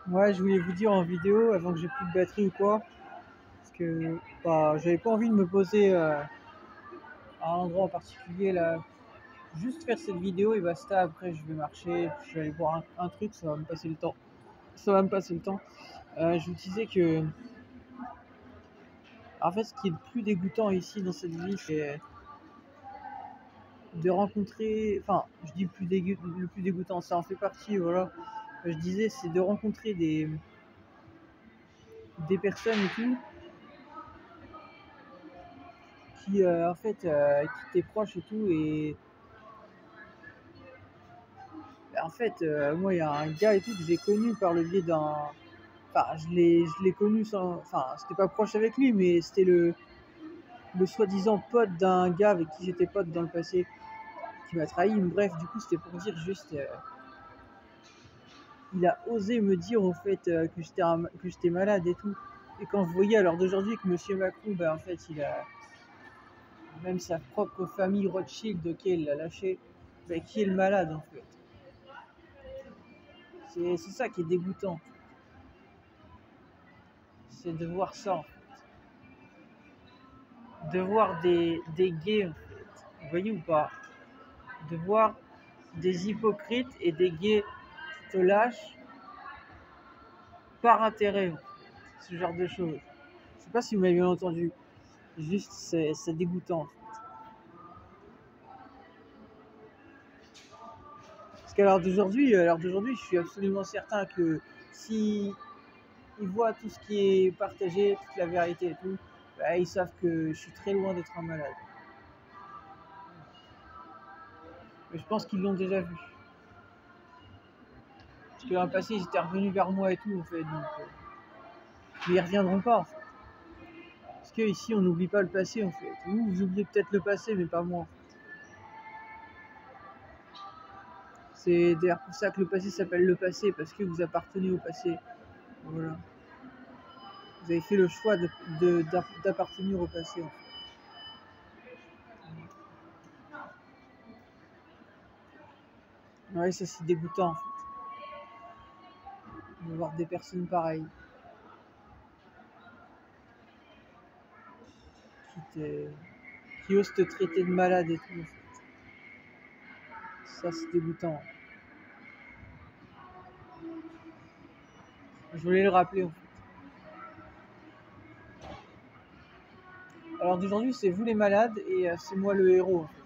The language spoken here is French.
Ouais, je voulais vous dire en vidéo avant que j'ai plus de batterie ou quoi, parce que bah, j'avais pas envie de me poser à un endroit en particulier là. Juste faire cette vidéo et basta. Après, je vais marcher, puis je vais aller boire un truc, ça va me passer le temps. Ça va me passer le temps. Je vous disais que, en fait, ce qui est le plus dégoûtant ici dans cette vie, c'est de rencontrer. Enfin, je dis le plus dégoûtant, ça en fait partie, voilà. Je disais, c'est de rencontrer des personnes et tout qui en fait qui t'es proche et tout et en fait moi il y a un gars et tout que j'ai connu par le biais d'un enfin je l'ai connu sans enfin c'était pas proche avec lui mais c'était le soi-disant pote d'un gars avec qui j'étais pote dans le passé qui m'a trahi. Bref, du coup c'était pour dire juste il a osé me dire au fait que j'étais malade et tout, et quand je voyais à l'heure d'aujourd'hui que monsieur Macron en fait il a même sa propre famille Rothschild auquel il l'a lâché, qui est le malade en fait. C'est ça qui est dégoûtant. C'est de voir ça en fait. De voir des gays en fait. Vous voyez ou pas? De voir des hypocrites et des gays qui te lâchent par intérêt en fait. Ce genre de choses. Je sais pas si vous m'avez bien entendu. Juste c'est dégoûtant en fait. Parce qu'à l'heure d'aujourd'hui, je suis absolument certain que si ils voient tout ce qui est partagé, toute la vérité et tout, ils savent que je suis très loin d'être un malade. Mais je pense qu'ils l'ont déjà vu. Parce que dans le passé, ils étaient revenus vers moi et tout, en fait. Donc, mais ils reviendront pas, en fait. Parce que ici, on n'oublie pas le passé, en fait. Vous oubliez peut-être le passé, mais pas moi. En fait. C'est d'ailleurs pour ça que le passé s'appelle le passé, parce que vous appartenez au passé. Voilà. Vous avez fait le choix d'appartenir au passé, en fait. Ouais, ça c'est dégoûtant, en fait. De voir des personnes pareilles. Qui osent te traiter de malade et tout, en fait. Ça c'est dégoûtant. Je voulais le rappeler, en fait. Alors d'aujourd'hui, c'est vous les malades et c'est moi le héros. En fait.